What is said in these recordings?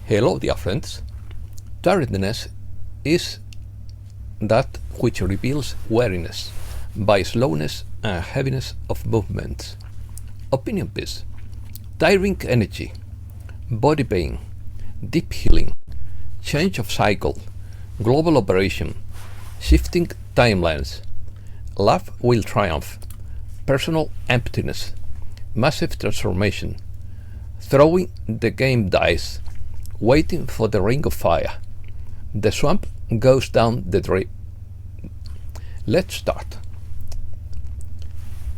Hello, dear friends. Tiredness is that which reveals weariness by slowness and heaviness of movements. Opinion piece. Tiring energy, body pain, deep healing, change of cycle, global operation, shifting timelines, love will triumph, personal emptiness, massive transformation, throwing the game dice, waiting for the ring of fire. The swamp goes down the drain. Let's start.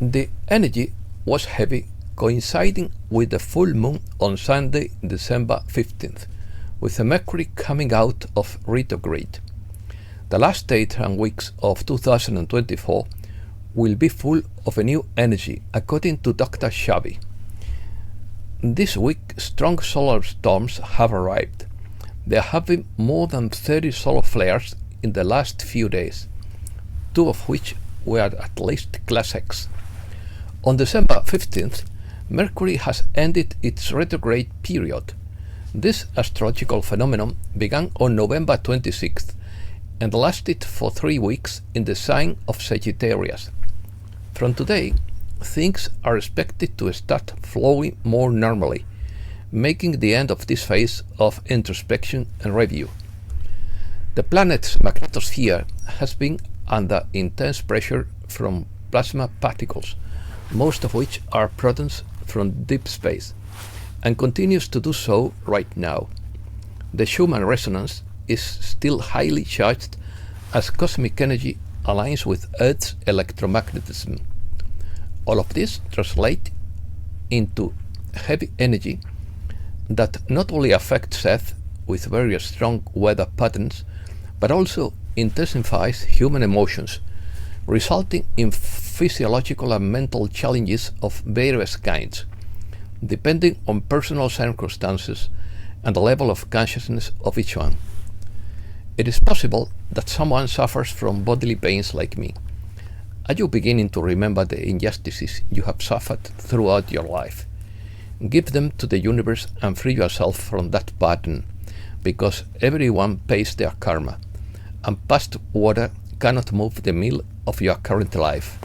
The energy was heavy, coinciding with the full moon on Sunday, December 15th, with the Mercury coming out of retrograde. The last days and weeks of 2024 will be full of a new energy, according to Dr. Xavi. This week, strong solar storms have arrived. There have been more than 30 solar flares in the last few days, two of which were at least Class X. On December 15th, Mercury has ended its retrograde period. This astrological phenomenon began on November 26th and lasted for 3 weeks in the sign of Sagittarius. From today, things are expected to start flowing more normally, making the end of this phase of introspection and review. The planet's magnetosphere has been under intense pressure from plasma particles, most of which are protons from deep space, and continues to do so right now. The Schumann resonance is still highly charged as cosmic energy aligns with Earth's electromagnetism. All of this translates into heavy energy that not only affects Earth with various strong weather patterns, but also intensifies human emotions, resulting in physiological and mental challenges of various kinds, depending on personal circumstances and the level of consciousness of each one. It is possible that someone suffers from bodily pains like me. Are you beginning to remember the injustices you have suffered throughout your life? Give them to the universe and free yourself from that burden, because everyone pays their karma, and past water cannot move the mill of your current life.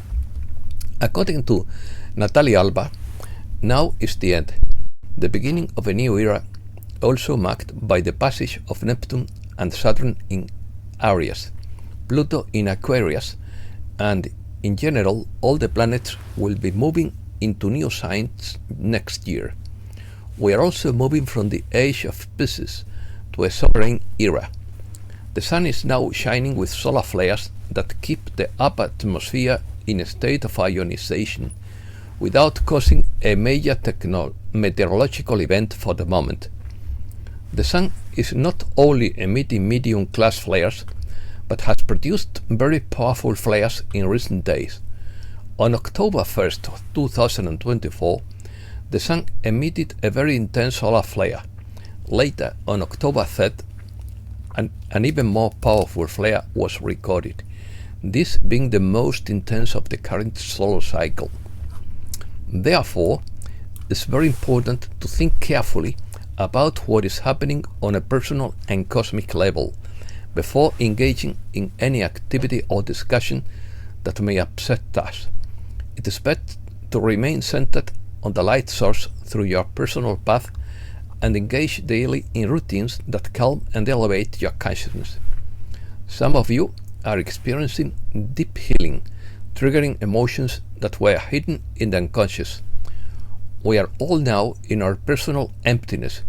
According to Natalie Alba, now is the end, the beginning of a new era, also marked by the passage of Neptune and Saturn in Aries, Pluto in Aquarius, and in general, all the planets will be moving into new signs next year. We are also moving from the age of Pisces to a sovereign era. The sun is now shining with solar flares that keep the upper atmosphere in a state of ionization without causing a major meteorological event for the moment. The sun is not only emitting medium-class flares, but has produced very powerful flares in recent days. On October 1st, 2024, the sun emitted a very intense solar flare. Later, on October 3rd, an even more powerful flare was recorded, this being the most intense of the current solar cycle. Therefore, it's very important to think carefully about what is happening on a personal and cosmic level before engaging in any activity or discussion that may upset us. It is best to remain centered on the light source through your personal path and engage daily in routines that calm and elevate your consciousness. Some of you are experiencing deep healing, triggering emotions that were hidden in the unconscious. We are all now in our personal emptiness,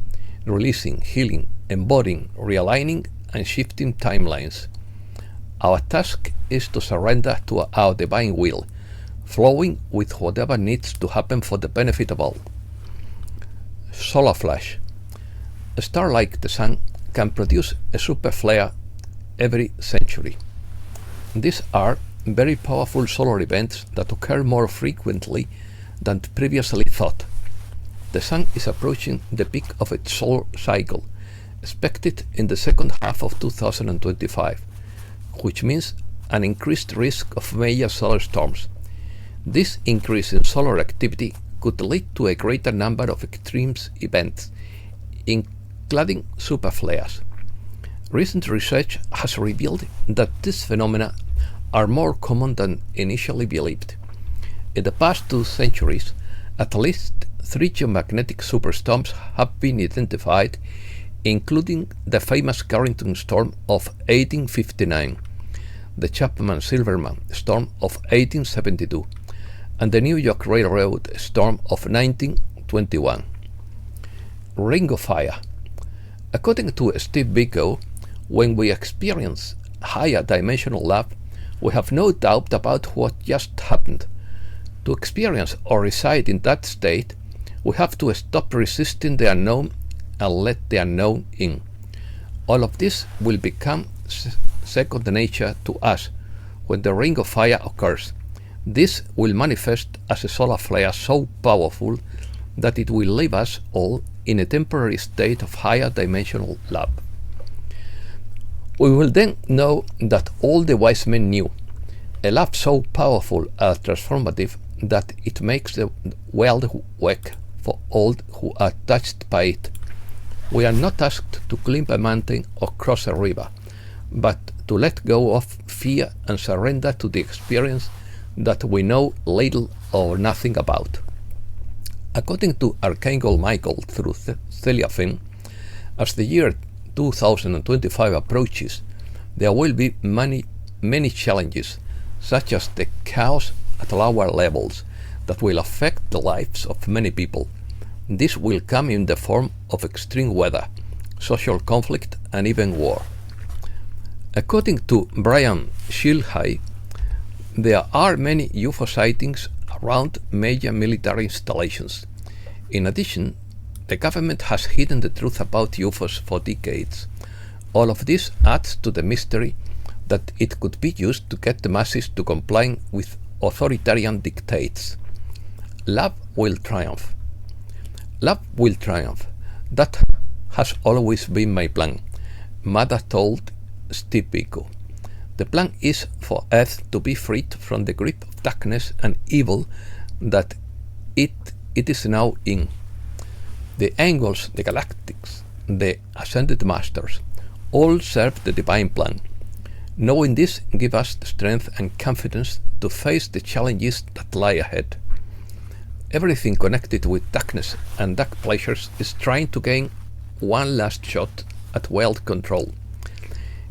releasing, healing, embodying, realigning, and shifting timelines. Our task is to surrender to our divine will, flowing with whatever needs to happen for the benefit of all. Solar flash. A star like the sun can produce a super flare every century. These are very powerful solar events that occur more frequently than previously thought. The sun is approaching the peak of its solar cycle, expected in the second half of 2025, which means an increased risk of major solar storms. This increase in solar activity could lead to a greater number of extreme events, cladding superflares. Recent research has revealed that these phenomena are more common than initially believed. In the past 2 centuries, at least 3 geomagnetic superstorms have been identified, including the famous Carrington storm of 1859, the Chapman-Silverman storm of 1872, and the New York Railroad storm of 1921. Ring of fire. According to Steve Biko, when we experience higher dimensional love, we have no doubt about what just happened. To experience or reside in that state, we have to stop resisting the unknown and let the unknown in. All of this will become second nature to us when the ring of fire occurs. This will manifest as a solar flare so powerful that it will leave us all in a temporary state of higher dimensional love. We will then know that all the wise men knew, a love so powerful and transformative that it makes the world wake for all who are touched by it. We are not asked to climb a mountain or cross a river, but to let go of fear and surrender to the experience that we know little or nothing about. According to Archangel Michael through Celia Finn, as the year 2025 approaches, there will be many challenges, such as the chaos at lower levels that will affect the lives of many people. This will come in the form of extreme weather, social conflict, and even war. According to Brian Shilhai, there are many UFO sightings around major military installations. In addition, the government has hidden the truth about UFOs for decades. All of this adds to the mystery that it could be used to get the masses to comply with authoritarian dictates. Love will triumph. Love will triumph. That has always been my plan, Mother told Steve Biko. The plan is for Earth to be freed from the grip of darkness and evil that it is now in. The angels, the galactics, the ascended masters, all serve the divine plan. Knowing this gives us the strength and confidence to face the challenges that lie ahead. Everything connected with darkness and dark pleasures is trying to gain one last shot at world control.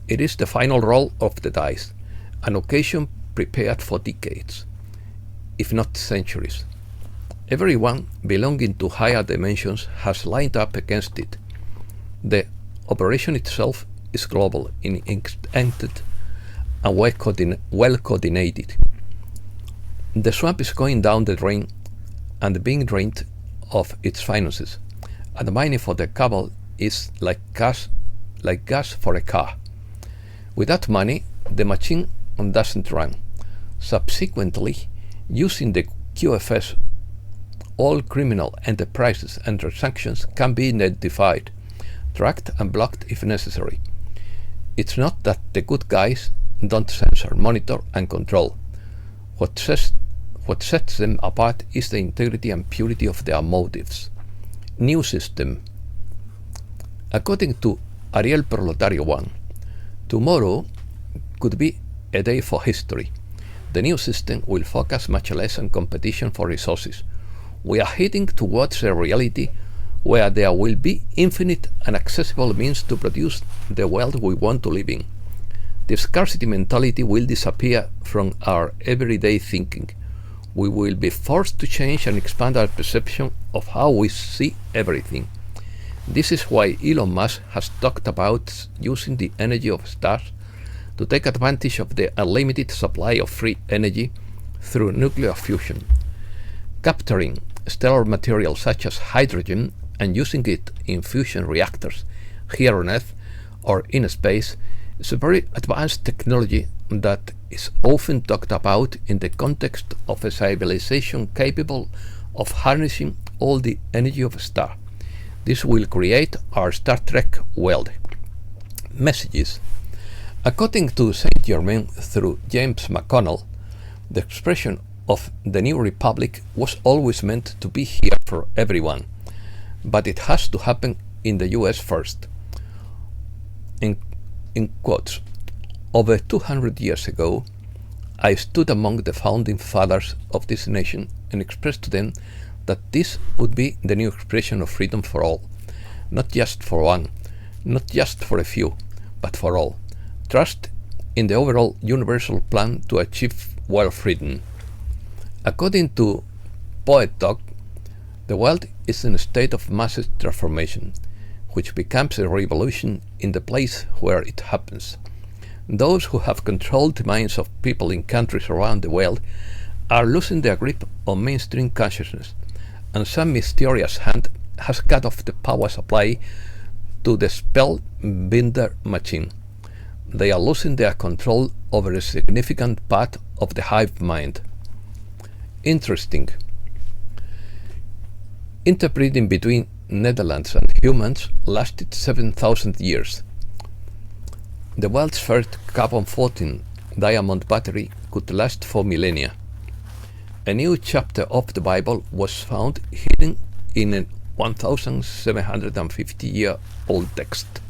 It is the final roll of the dice, an occasion prepared for decades, if not centuries. Everyone belonging to higher dimensions has lined up against it. The operation itself is global, intended, and well coordinated. The swamp is going down the drain and being drained of its finances, and the mining for the cabal is like gas for a car. Without money, the machine doesn't run. Subsequently, using the QFS, all criminal enterprises and transactions can be identified, tracked, and blocked if necessary. It's not that the good guys don't censor, monitor, and control. What sets them apart is the integrity and purity of their motives. New system. According to Ariel Proletario 1, tomorrow could be a day for history. The new system will focus much less on competition for resources. We are heading towards a reality where there will be infinite and accessible means to produce the world we want to live in. The scarcity mentality will disappear from our everyday thinking. We will be forced to change and expand our perception of how we see everything. This is why Elon Musk has talked about using the energy of stars to take advantage of the unlimited supply of free energy through nuclear fusion. Capturing stellar material such as hydrogen and using it in fusion reactors here on Earth or in space is a very advanced technology that is often talked about in the context of a civilization capable of harnessing all the energy of a star. This will create our Star Trek world. Messages. According to Saint Germain through James McConnell, the expression of the new republic was always meant to be here for everyone, but it has to happen in the US first. In quotes, over 200 years ago, I stood among the founding fathers of this nation and expressed to them that this would be the new expression of freedom for all, not just for one, not just for a few, but for all. Trust in the overall universal plan to achieve world freedom. According to Poet Talk, the world is in a state of massive transformation, which becomes a revolution in the place where it happens. Those who have controlled the minds of people in countries around the world are losing their grip on mainstream consciousness, and some mysterious hand has cut off the power supply to the spellbinder machine. They are losing their control over a significant part of the hive mind. Interesting. Interbreeding between Netherlands and humans lasted 7,000 years. The world's first carbon-14 diamond battery could last for millennia. A new chapter of the Bible was found hidden in a 1,750-year-old text.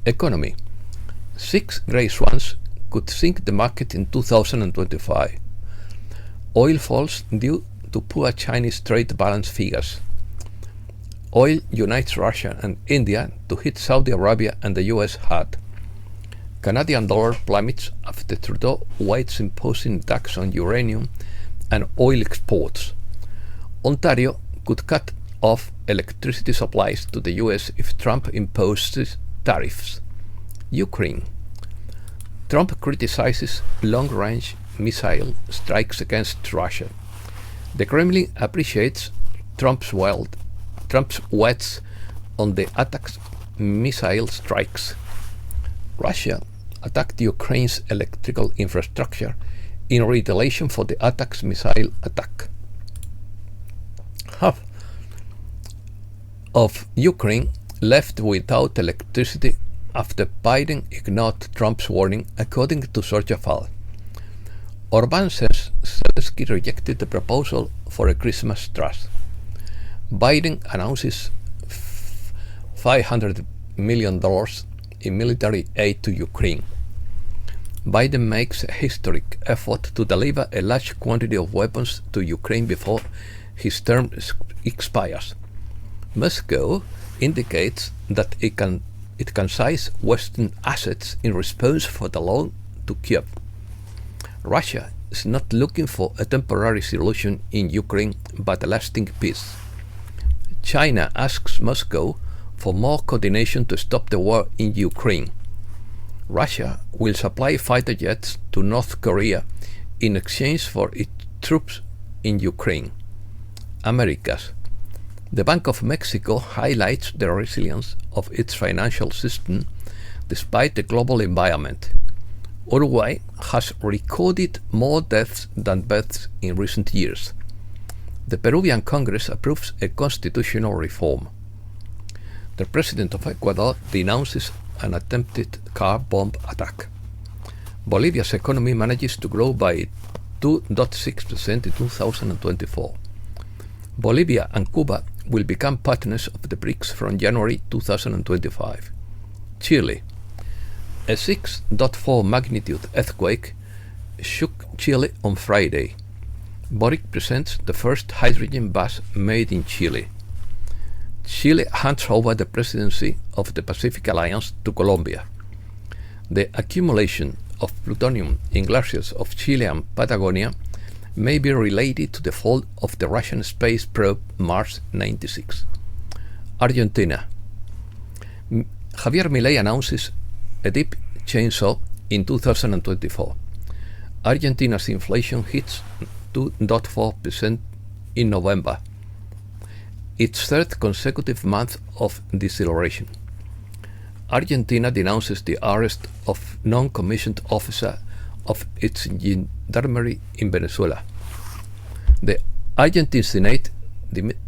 Economy. 6 grey swans could sink the market in 2025. Oil falls due to poor Chinese trade balance figures. Oil unites Russia and India to hit Saudi Arabia and the US hard. Canadian dollar plummets after Trudeau waits imposing tax on uranium and oil exports. Ontario could cut off electricity supplies to the US if Trump imposes tariffs. Ukraine. Trump criticizes long-range missile strikes against Russia. The Kremlin appreciates Trump's words on the attacks missile strikes. Russia attacked Ukraine's electrical infrastructure in retaliation for the attack's missile attack. Half of Ukraine left without electricity after Biden ignored Trump's warning, according to Sorjafal. Orban says Zelensky rejected the proposal for a Christmas truce. Biden announces $500 million in military aid to Ukraine. Biden makes a historic effort to deliver a large quantity of weapons to Ukraine before his term expires. Moscow indicates that it can seize Western assets in response for the loan to Kiev. Russia is not looking for a temporary solution in Ukraine, but a lasting peace. China asks Moscow for more coordination to stop the war in Ukraine. Russia will supply fighter jets to North Korea in exchange for its troops in Ukraine. Americas. The Bank of Mexico highlights the resilience of its financial system despite the global environment. Uruguay has recorded more deaths than births in recent years. The Peruvian Congress approves a constitutional reform. The president of Ecuador denounces an attempted car bomb attack. Bolivia's economy manages to grow by 2.6% in 2024. Bolivia and Cuba will become partners of the BRICS from January 2025. Chile. A 6.4 magnitude earthquake shook Chile on Friday. Boric presents the first hydrogen bus made in Chile. Chile hands over the presidency of the Pacific Alliance to Colombia. The accumulation of plutonium in glaciers of Chile and Patagonia may be related to the fall of the Russian space probe Mars 96. Argentina. Javier Milei announces a deep chainsaw in 2024. Argentina's inflation hits 2.4% in November, its third consecutive month of deceleration. Argentina denounces the arrest of non-commissioned officer of its gendarmerie in Venezuela. The Argentine Senate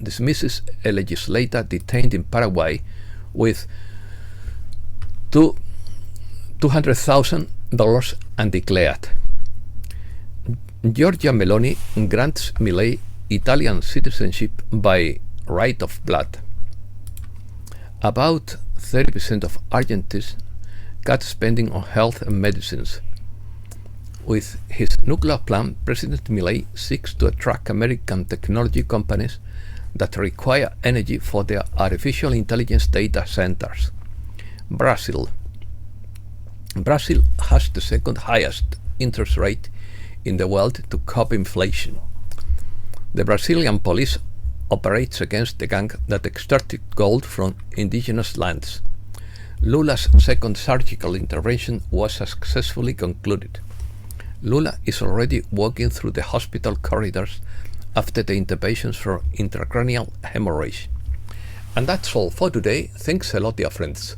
dismisses a legislator detained in Paraguay with $200,000 undeclared. Giorgia Meloni grants Milei Italian citizenship by right of blood. About 30% of Argentines cut spending on health and medicines. With his nuclear plan, President Milei seeks to attract American technology companies that require energy for their artificial intelligence data centers. Brazil. Brazil has the second highest interest rate in the world to curb inflation. The Brazilian police operates against the gang that extracted gold from indigenous lands. Lula's second surgical intervention was successfully concluded. Lula is already walking through the hospital corridors after the interventions for intracranial hemorrhage. And that's all for today. Thanks a lot, dear friends.